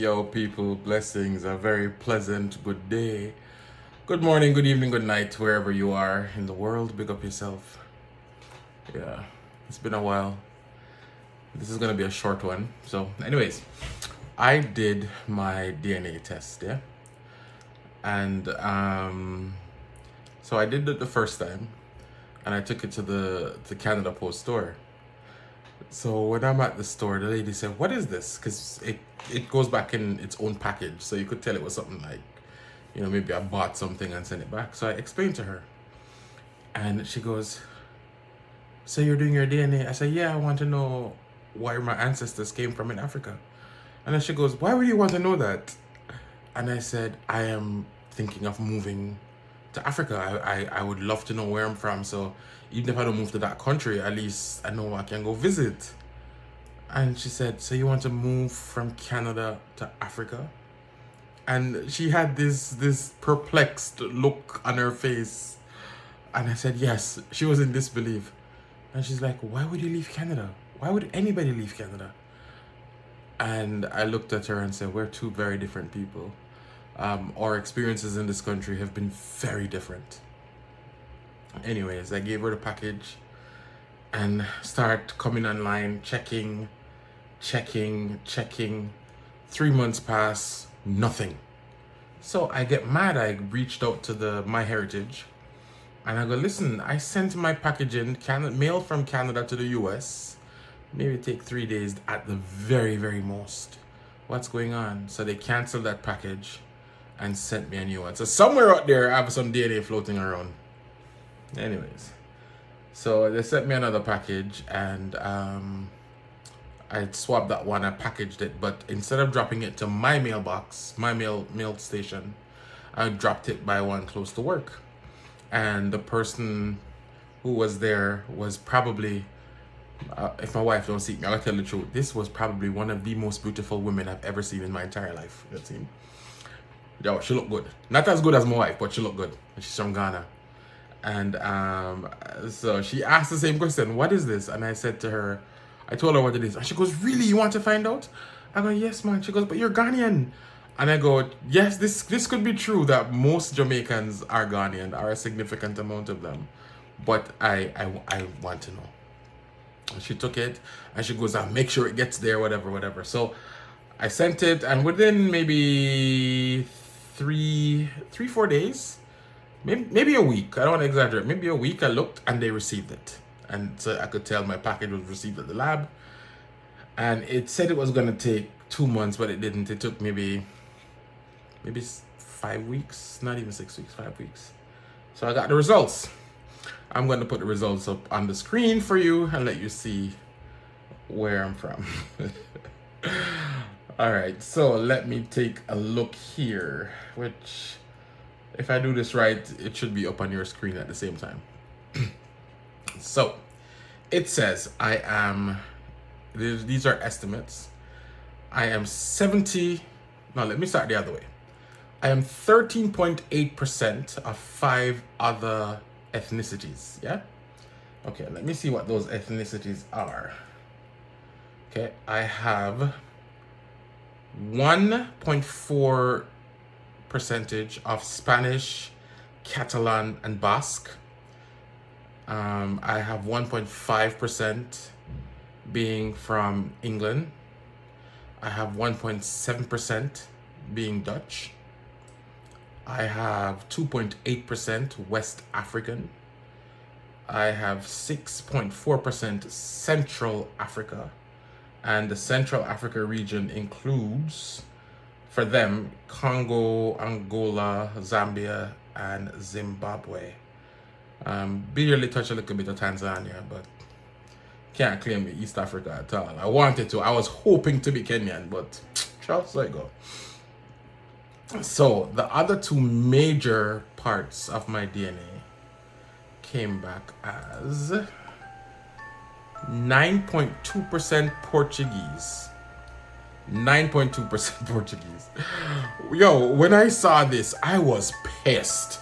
Yo, people, blessings, a very pleasant good day. Good morning, good evening, good night, wherever you are in the world. Big up yourself. Yeah, it's been a while. This is gonna be a short one. So, anyways, I did my DNA test, yeah? And so I did it the first time, and I took it to the Canada Post store. So when I'm at the store, the lady said, "What is this?" Because it goes back in its own package, so you could tell it was something like, maybe I bought something and sent it back. So I explained to her, and she goes, "So you're doing your DNA?" I said, "Yeah, I want to know where my ancestors came from in Africa." And then she goes, "Why would you want to know that?" And I said, "I am thinking of moving to Africa. I would love to know where I'm from. So even if I don't move to that country, at least I know I can go visit." And she said, "So you want to move from Canada to Africa?" And she had this perplexed look on her face. And I said, "Yes." She was in disbelief. And she's like, "Why would you leave Canada? Why would anybody leave Canada?" And I looked at her and said, "We're two very different people. Our experiences in this country have been very different." Anyways, I gave her the package and start coming online, checking. 3 months pass, nothing. So I get mad. I reached out to the MyHeritage and I go, "Listen, I sent my package in, mail from Canada to the US. Maybe take 3 days at the very, very most. What's going on?" So they canceled that package and sent me a new one. So somewhere out there, I have some DNA floating around. Anyways, so they sent me another package and I swapped that one, I packaged it, but instead of dropping it to my mailbox, my mail station, I dropped it by one close to work. And the person who was there was probably, if my wife don't see me, I'll tell the truth, this was probably one of the most beautiful women I've ever seen in my entire life. You've seen. Yo, she looked good. Not as good as my wife, but she looked good. She's from Ghana. And so she asked the same question, "What is this?" And I said to her, I told her what it is. And she goes, "Really? You want to find out?" I go, "Yes, man." She goes, "But you're Ghanaian." And I go, "Yes, this could be true that most Jamaicans are Ghanaian, are a significant amount of them. But I want to know." And she took it and she goes, "I'll make sure it gets there, whatever." So I sent it, and within maybe 4 days, maybe a week, I don't want to exaggerate, maybe a week, I looked and they received it. And so I could tell my package was received at the lab. And it said it was going to take 2 months, but it didn't. It took maybe 5 weeks, not even 6 weeks, 5 weeks. So I got the results. I'm going to put the results up on the screen for you and let you see where I'm from. All right, so let me take a look here, which, if I do this right, it should be up on your screen at the same time. So it says these are estimates. I am 70, no, let me start the other way. I am 13.8% of 5 other ethnicities, yeah? Okay, let me see what those ethnicities are. Okay, I have 1.4 percentage of Spanish, Catalan, and Basque. I have 1.5% being from England. I have 1.7% being Dutch. I have 2.8% West African. I have 6.4% Central Africa. And the Central Africa region includes, for them, Congo, Angola, Zambia, and Zimbabwe. Barely touch a little bit of Tanzania, but can't claim East Africa at all. I wanted to. I was hoping to be Kenyan, but just so I go. So the other two major parts of my DNA came back as 9.2% Portuguese. 9.2% Portuguese. Yo, when I saw this, I was pissed.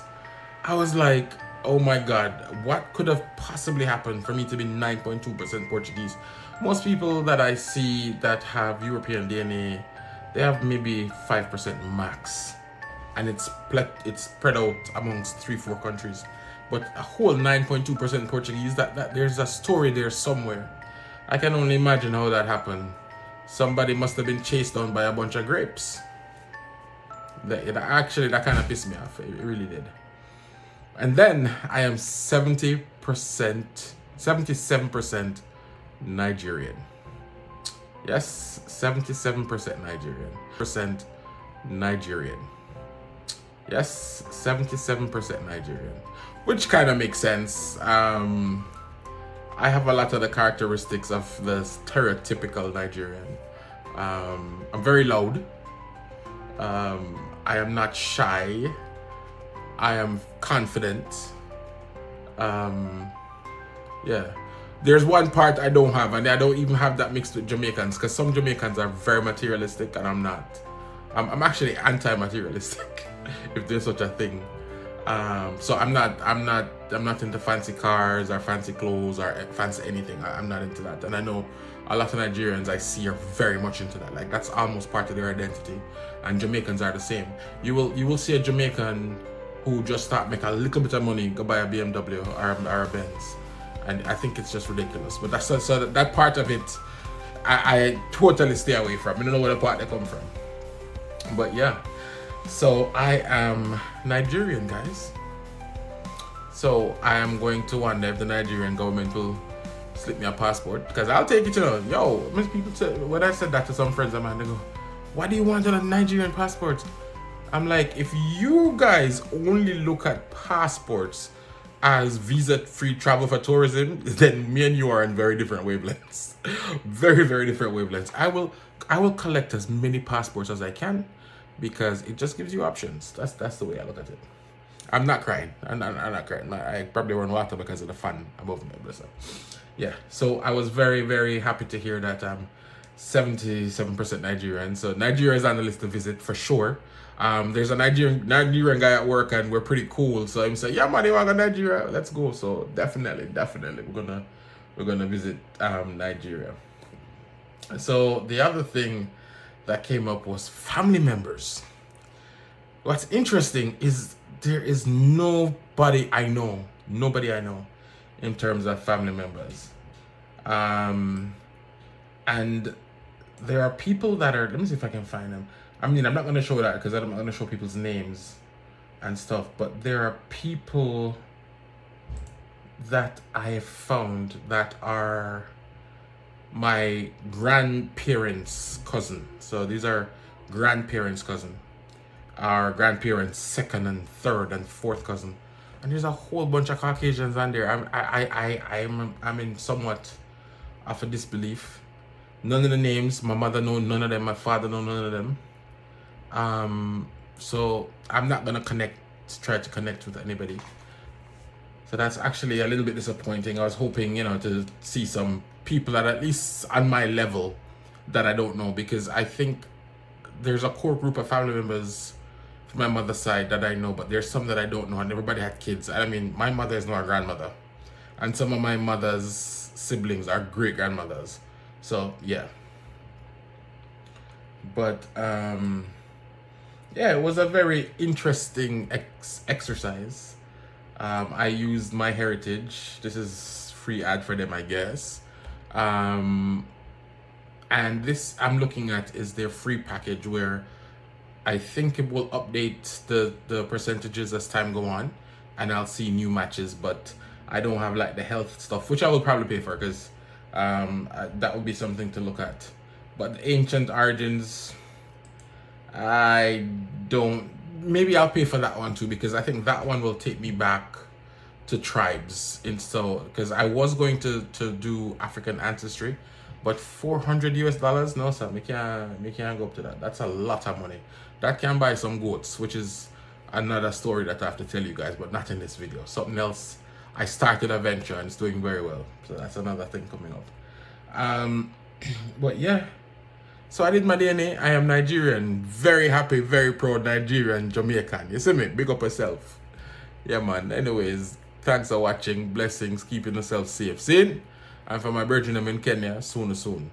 I was like, oh my God, what could have possibly happened for me to be 9.2% Portuguese? Most people that I see that have European DNA, They have maybe 5% max, and it's spread out amongst 3-4 countries. But a whole 9.2% Portuguese, that there's a story there somewhere. I can only imagine how that happened. Somebody must have been chased down by a bunch of grapes. That kind of pissed me off. It really did. And then I am 77% Nigerian. Yes, 77% Nigerian. Nigerian. Yes, 77% Nigerian. Which kind of makes sense. I have a lot of the characteristics of the stereotypical Nigerian. I'm very loud. I am not shy. I am confident. Yeah. There's one part I don't have, and I don't even have that mixed with Jamaicans, because some Jamaicans are very materialistic, and I'm not. I'm actually anti-materialistic, if there's such a thing. So I'm not into fancy cars or fancy clothes or fancy anything. I'm not into that, and I know a lot of Nigerians I see are very much into that. Like, that's almost part of their identity, and Jamaicans are the same. You will see a Jamaican who just start make a little bit of money, go buy a BMW or a Benz, and I think it's just ridiculous. But that's so that part of it, I totally stay away from. I don't know where the part they come from. But yeah, so I am Nigerian, guys. So I am going to wonder if the Nigerian government will slip me a passport, because I'll take it, you know. Yo, many people say, when I said that to some friends of mine, they go, "Why do you want a Nigerian passport?" I'm like, if you guys only look at passports as visa-free travel for tourism, then me and you are in very different wavelengths. Very, very different wavelengths. I will collect as many passports as I can, because it just gives you options. That's the way I look at it. I'm not crying. I'm not crying. I probably run water because of the fun above me. So, yeah. So I was very, very happy to hear that I'm 77% Nigerian. So Nigeria is on the list to visit for sure. There's a Nigerian guy at work, and we're pretty cool. So I'm saying, "Yeah, man, you want to go to Nigeria? Let's go." So definitely, we're gonna visit Nigeria. So the other thing that came up was family members. What's interesting is there is nobody I know in terms of family members. And there are people that are, let me see if I can find them. I mean, I'm not going to show that because I'm not going to show people's names and stuff, but there are people that I have found that are my grandparents' cousin. So these are grandparents' cousin. Our grandparents' second and third and fourth cousin. And there's a whole bunch of Caucasians on there. I'm in somewhat of a disbelief. None of the names, my mother know none of them, my father know none of them. So I'm not gonna try to connect with anybody. So that's actually a little bit disappointing. I was hoping, to see some people that at least on my level that I don't know, because I think there's a core group of family members from my mother's side that I know, but there's some that I don't know, and everybody had kids. I mean, my mother is not a grandmother, and some of my mother's siblings are great grandmothers. So yeah. But yeah, it was a very interesting exercise. I used My Heritage. This is free ad for them, I guess. And this I'm looking at is their free package, where I think it will update the percentages as time go on, and I'll see new matches. But I don't have like the health stuff, which I will probably pay for, because that would be something to look at. But the Ancient Origins, I don't. Maybe I'll pay for that one too, because I think that one will take me back to tribes. Because I was going to do African ancestry, but $400 no sir, me can't go up to that. That's a lot of money. That can buy some goats, which is another story that I have to tell you guys, but not in this video. Something else. I started a venture and it's doing very well, so that's another thing coming up. But yeah, so I did my DNA. I am Nigerian, very happy, very proud Nigerian, Jamaican. You see me? Big up yourself. Yeah, man. Anyways, thanks for watching. Blessings. Keeping yourself safe. See? And for my brethren in Kenya, soon.